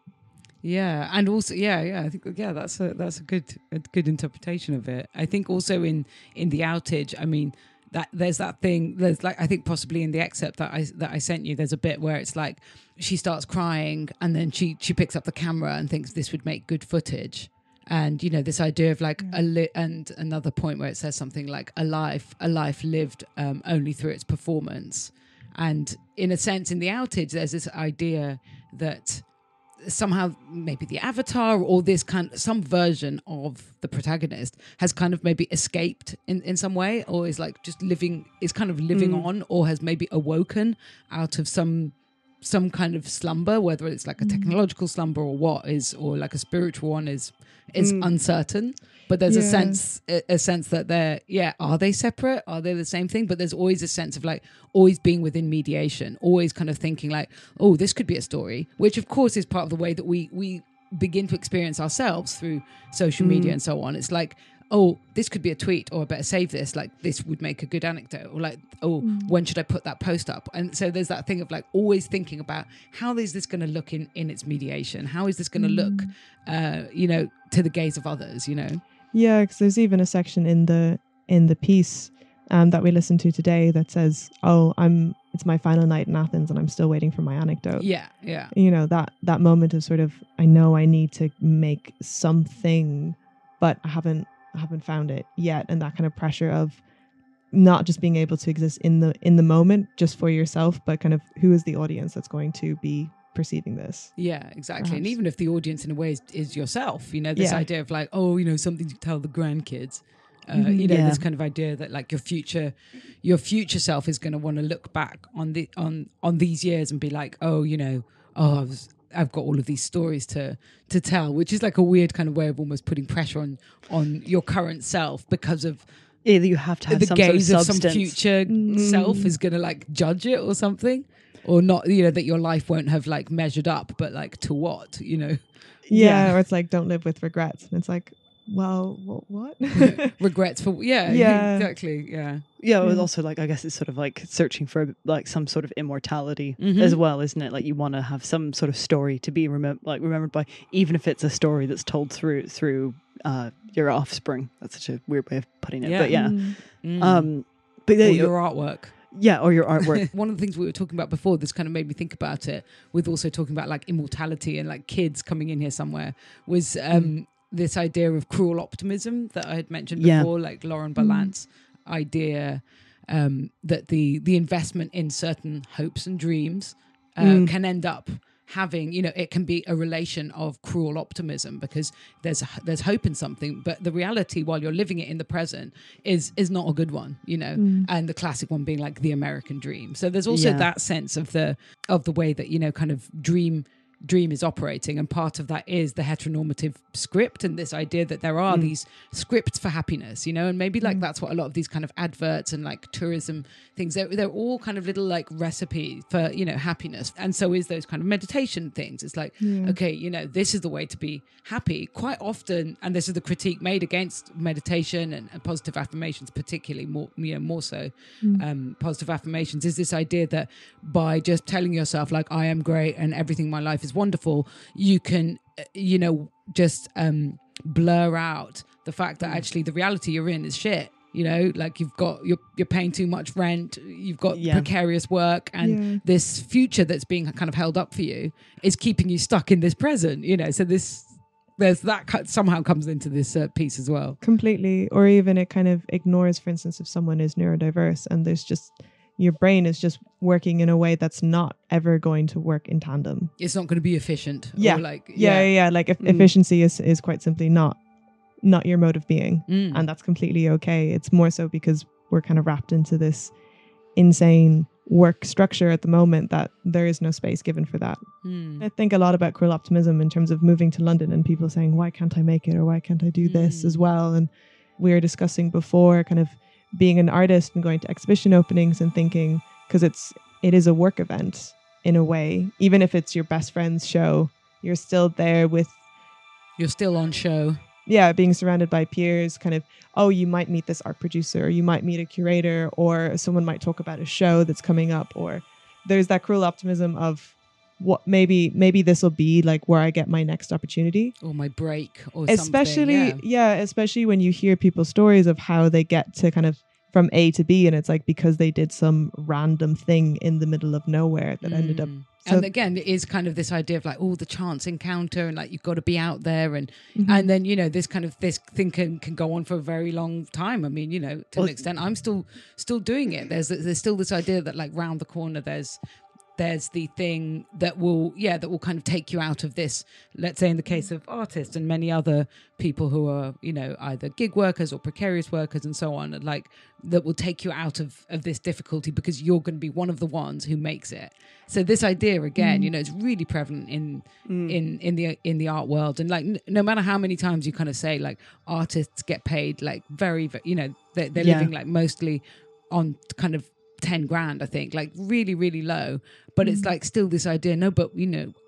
Yeah, and also, I think that's a good interpretation of it. I think also in the outage, I mean, that there's that thing. There's like, I think possibly in the excerpt that I sent you, there's a bit where it's like she starts crying and then she picks up the camera and thinks this would make good footage. And, you know, this idea of like and another point where it says something like a life lived only through its performance. And in a sense, in the outage, there's this idea that somehow maybe the avatar or this some version of the protagonist has kind of maybe escaped in some way, or is like just living on, or has maybe awoken out of some kind of slumber, whether it's like a technological slumber or or like a spiritual one is uncertain. But there's a sense that they're, are they separate? Are they the same thing? But there's always a sense of like always being within mediation, always kind of thinking like, oh, this could be a story, which of course is part of the way that we begin to experience ourselves through social media and so on. It's like, oh, this could be a tweet, or I better save this, like this would make a good anecdote, or like, oh, when should I put that post up? And so there's that thing of like always thinking about how is this going to look in its mediation? How is this going to look, to the gaze of others, you know? Yeah, because there's even a section in the piece that we listened to today that says, "Oh, it's my final night in Athens, and I'm still waiting for my anecdote." Yeah. You know, that moment of sort of, I know I need to make something, but I haven't found it yet, and that kind of pressure of not just being able to exist in the moment just for yourself, but kind of who is the audience that's going to be perceiving this. Yeah, exactly. Perhaps. And even if the audience in a way is yourself, you know, this idea of like, oh, you know, something to tell the grandkids, this kind of idea that like your future self is going to want to look back on these years and be like, oh, you know, I've got all of these stories to tell, which is like a weird kind of way of almost putting pressure on your current self, because of either you have to have the some gaze sort of of some future self is going to like judge it or something. Or not, you know, that your life won't have like measured up, but like to what, you know? Yeah, or it's like, don't live with regrets. And it's like, well, what? Regrets for, exactly, yeah. Yeah, well, also like, I guess it's sort of like searching for like some sort of immortality as well, isn't it? Like you want to have some sort of story to be remembered by, even if it's a story that's told through your offspring. That's such a weird way of putting it, but yeah. But or your artwork. Yeah, or your artwork. One of the things we were talking about before, this kind of made me think about it, with also talking about like immortality and like kids coming in here somewhere, was this idea of cruel optimism that I had mentioned before, like Lauren Berlant's idea that the investment in certain hopes and dreams can end up having, you know, it can be a relation of cruel optimism, because there's hope in something, but the reality while you're living it in the present is not a good one, you know. And the classic one being like the American dream. So there's also that sense of the way that, you know, kind of dream is operating, and part of that is the heteronormative script, and this idea that there are these scripts for happiness, you know, and maybe like that's what a lot of these kind of adverts and like tourism things, they're all kind of little like recipes for, you know, happiness. And so is those kind of meditation things. It's like, okay, you know, this is the way to be happy. Quite often, and this is the critique made against meditation and positive affirmations, particularly more so positive affirmations, is this idea that by just telling yourself like, I am great and everything in my life is wonderful, you can just blur out the fact that actually the reality you're in is shit, you know, like you're paying too much rent, you've got precarious work, and this future that's being kind of held up for you is keeping you stuck in this present, you know. So there's that somehow comes into this piece as well. Completely. Or even it kind of ignores, for instance, if someone is neurodiverse and there's just, your brain is just working in a way that's not ever going to work in tandem. It's not going to be efficient. Yeah. Or like, Like efficiency is quite simply not your mode of being. And that's completely okay. It's more so because we're kind of wrapped into this insane work structure at the moment that there is no space given for that. I think a lot about cruel optimism in terms of moving to London and people saying, why can't I make it, or why can't I do this as well? And we were discussing before kind of being an artist and going to exhibition openings and thinking, because it is a work event in a way, even if it's your best friend's show, you're still on show. Yeah, being surrounded by peers, kind of, oh, you might meet this art producer, or you might meet a curator, or someone might talk about a show that's coming up, or there's that cruel optimism of what maybe this will be like where I get my next opportunity or my break or especially something. Especially when you hear people's stories of how they get to kind of from A to B, and it's like because they did some random thing in the middle of nowhere that ended up. So, and again, it is kind of this idea of like, the chance encounter, and like you've got to be out there, and then this thing can go on for a very long time. I mean, to an extent, I'm still doing it. There's still this idea that like round the corner there's the thing that will kind of take you out of this, let's say in the case of artists and many other people who are, either gig workers or precarious workers and so on, and like that will take you out of this difficulty because you're going to be one of the ones who makes it. So this idea again, it's really prevalent in the art world. And like, no matter how many times you kind of say like artists get paid like very, they're living like mostly on kind of 10 grand, I think, like really, really low. But it's like still this idea, but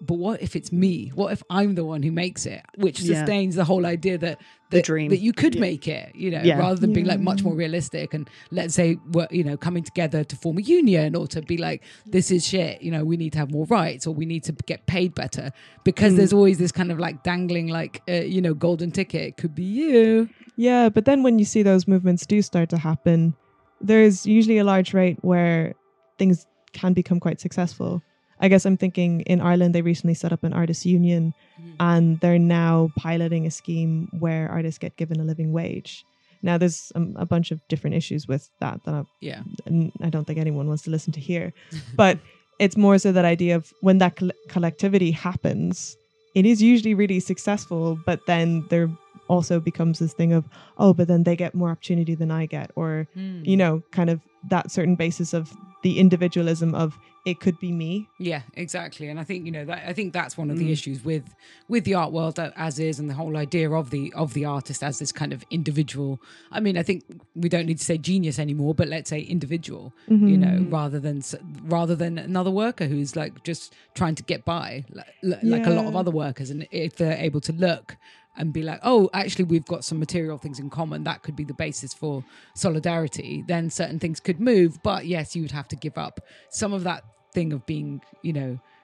what if it's me? What if I'm the one who makes it? Which sustains the whole idea that the dream, that you could make it, rather than being like much more realistic and let's say we're, coming together to form a union or to be like, this is shit, we need to have more rights or we need to get paid better, because there's always this kind of like dangling like, golden ticket. It could be you. Yeah, but then when you see those movements do start to happen, there's usually a large rate where things can become quite successful. I guess I'm thinking in Ireland, they recently set up an artists union and they're now piloting a scheme where artists get given a living wage. Now, there's a bunch of different issues with that I don't think anyone wants to listen to here. But it's more so that idea of when that collectivity happens, it is usually really successful, but then there also becomes this thing of, but then they get more opportunity than I get, or kind of that certain basis of the individualism of it could be me. Yeah, exactly. And I think I think that's one of the issues with the art world as is, and the whole idea of the artist as this kind of individual. I mean, I think we don't need to say genius anymore, but let's say individual, rather than another worker who's like just trying to get by, like a lot of other workers. And if they're able to look and be like, actually, we've got some material things in common, that could be the basis for solidarity, then certain things could move. But yes, you would have to give up some of that thing of being,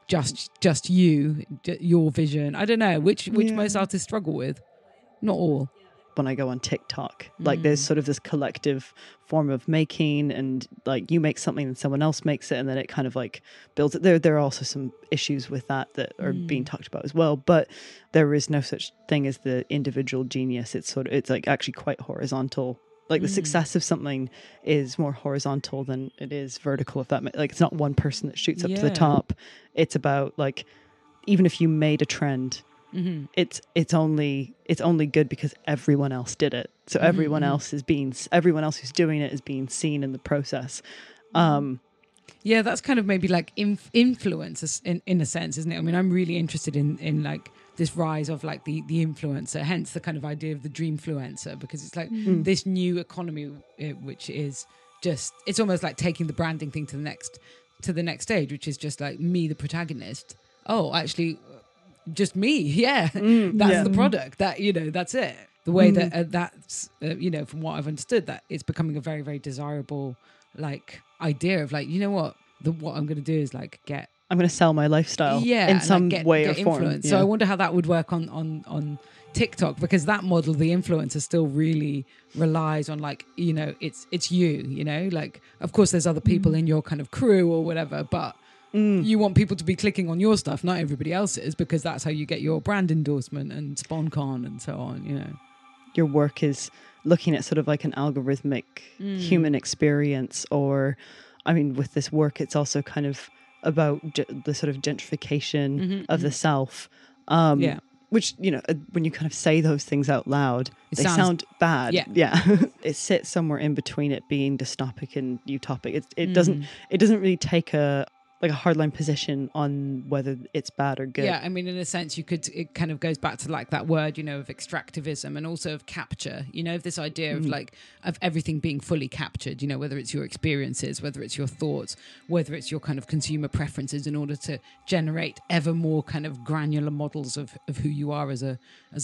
just you, your vision. I don't know, which most artists struggle with. Not all. When I go on TikTok, like there's sort of this collective form of making, and like you make something and someone else makes it, and then it kind of like builds it. There are also some issues with that are being talked about as well, but there is no such thing as the individual genius. It's like actually quite horizontal. Like the success of something is more horizontal than it is vertical. If that like it's not one person that shoots up to the top. It's about like, even if you made a trend, it's only good because everyone else did it. So everyone else who's doing it is being seen in the process. Yeah, that's kind of maybe like influence in a sense, isn't it? I mean, I'm really interested in like this rise of like the influencer, hence the kind of idea of the dreamfluencer, because it's like this new economy, which is just, it's almost like taking the branding thing to the next stage, which is just like me, the protagonist. Actually, just me. That's the product. That that's it. The way that that's from what I've understood, that it's becoming a very, very desirable like idea of like, what I'm going to do is like I'm going to sell my lifestyle in some way or form. Yeah. So I wonder how that would work on TikTok, because that model, the influencer, still really relies on like, it's you, like, of course there's other people in your kind of crew or whatever, but you want people to be clicking on your stuff, not everybody else's, because that's how you get your brand endorsement and SponCon and so on, Your work is looking at sort of like an algorithmic human experience, or, I mean, with this work, it's also kind of about the sort of gentrification of the self. Which, when you kind of say those things out loud, they sound bad. Yeah. It sits somewhere in between it being dystopic and utopic. It doesn't really take a hardline position on whether it's bad or good. Yeah, I mean, in a sense, it kind of goes back to like that word, of extractivism, and also of capture, of this idea of like, of everything being fully captured, whether it's your experiences, whether it's your thoughts, whether it's your kind of consumer preferences, in order to generate ever more kind of granular models of who you are as a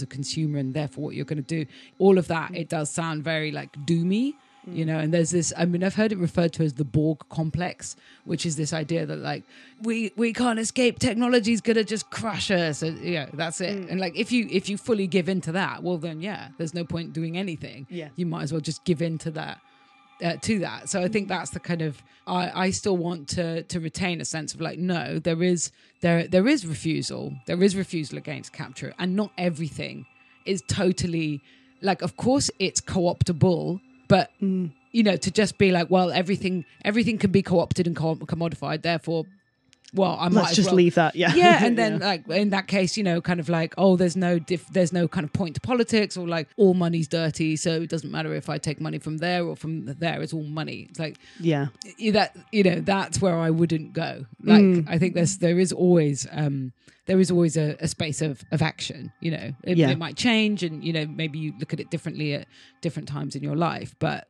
consumer, and therefore what you're going to do. All of that, it does sound very like doomy you know. And there's this, I mean, I've heard it referred to as the Borg complex, which is this idea that like we can't escape, technology's gonna just crush us, and yeah, that's it. And like if you fully give in to that, well then there's no point doing anything. You might as well just give in to that. So I think that's the kind of, I still want to retain a sense of like, no, there is refusal against capture, and not everything is totally like, of course it's co-optable, but you know, to just be like, well, everything can be co-opted and commodified, therefore, well, I might just leave that. And then like in that case, you know, kind of like, oh, there's no kind of point to politics, or like all money's dirty, so it doesn't matter if I take money from there or from there, it's all money. It's like that, you know, that's where I wouldn't go. Like I think there is always a space of action, you know. It might change, and you know, maybe you look at it differently at different times in your life, but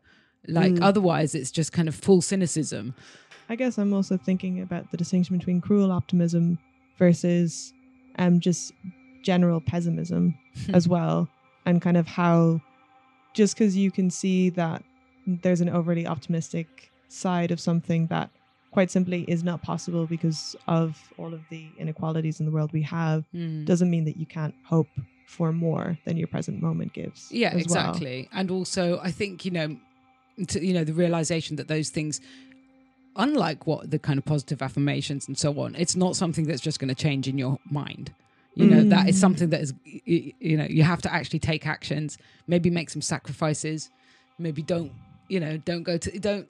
like otherwise it's just kind of full cynicism. I guess I'm also thinking about the distinction between cruel optimism versus just general pessimism as well, and kind of how just because you can see that there's an overly optimistic side of something that quite simply is not possible because of all of the inequalities in the world we have, doesn't mean that you can't hope for more than your present moment gives. Yeah, exactly. Well. And also I think, you know, the realization that those things, unlike what the kind of positive affirmations and so on, it's not something that's just going to change in your mind. You know, that is something that is, you know, you have to actually take actions, maybe make some sacrifices, maybe don't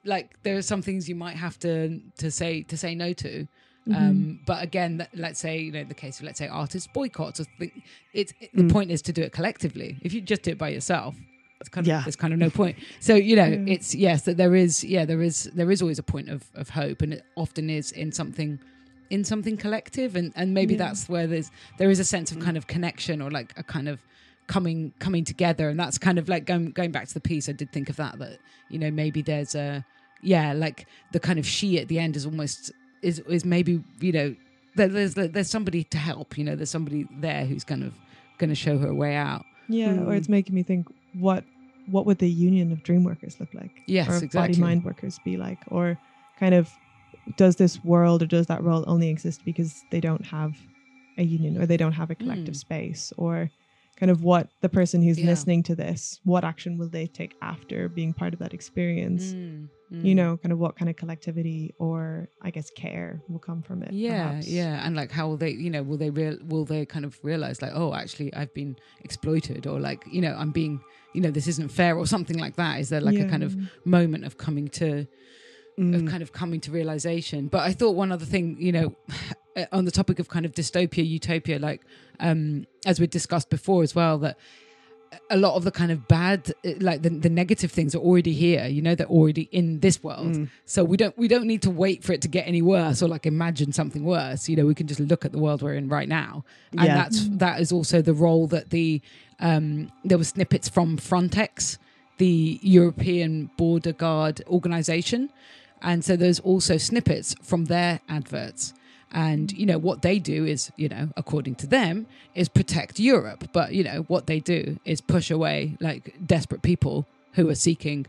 like, there are some things you might have to say no to. But again, let's say, you know, the case of, let's say, artist boycotts, the point is to do it collectively. If you just do it by yourself, there's kind of no point. So, you know, it's that there is always a point of hope, and it often is in something collective, and maybe that's where there is a sense of kind of connection, or like a kind of coming together. And that's kind of like going back to the piece, I did think of that you know, maybe there's like the kind of she at the end is almost is maybe, you know, there's somebody to help, you know, there's somebody there who's kind of going to show her a way out. Or it's making me think, what would the union of dream workers look like? Yes, or exactly. Body mind workers be like? Or kind of, does this world or does that world only exist because they don't have a union, or they don't have a collective space? Or kind of what the person who's listening to this, what action will they take after being part of that experience? You know, kind of what kind of collectivity or I guess care will come from it. Perhaps. And like how will they, you know, will they kind of realize like, oh, actually I've been exploited, or like, you know, I'm being, you know, this isn't fair, or something like that. Is there like a kind of moment of coming to realization? But I thought one other thing, you know, on the topic of kind of dystopia, utopia, like as we discussed before as well, that a lot of the kind of bad, like the negative things are already here, you know, they're already in this world. So we don't need to wait for it to get any worse, or like imagine something worse. You know, we can just look at the world we're in right now. And that is also the role that there were snippets from Frontex, the European Border Guard organization. And so there's also snippets from their adverts. And, you know, what they do is, you know, according to them, is protect Europe. But, you know, what they do is push away like desperate people who are seeking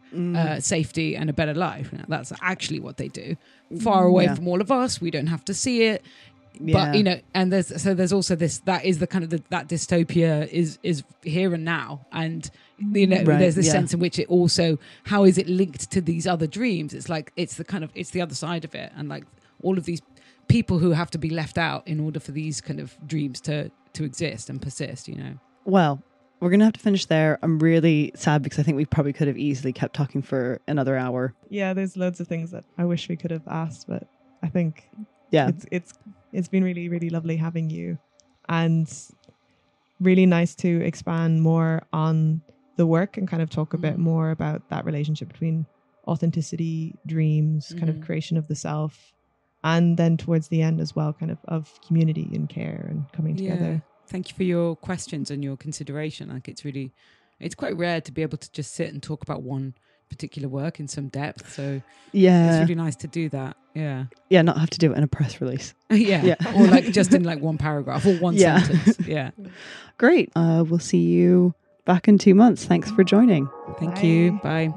safety and a better life. Now, that's actually what they do. Far away from all of us. We don't have to see it. But, you know, and there's also this, that is the kind of that dystopia is here and now. And, you know, there's this sense in which it also, how is it linked to these other dreams? It's like, it's the other side of it. And like all of these people who have to be left out in order for these kind of dreams to exist and persist, you know. Well, we're going to have to finish there. I'm really sad because I think we probably could have easily kept talking for another hour. Yeah, there's loads of things that I wish we could have asked, but I think it's been really, really lovely having you, and really nice to expand more on the work and kind of talk a bit more about that relationship between authenticity, dreams, kind of creation of the self, and then towards the end as well, kind of community and care and coming together. Thank you for your questions and your consideration. Like it's quite rare to be able to just sit and talk about one particular work in some depth. So it's really nice to do that. Yeah. Yeah, not have to do it in a press release. Or like just in like one paragraph or one sentence. Yeah. Great. We'll see you back in 2 months. Thanks for joining. Thank you. Bye.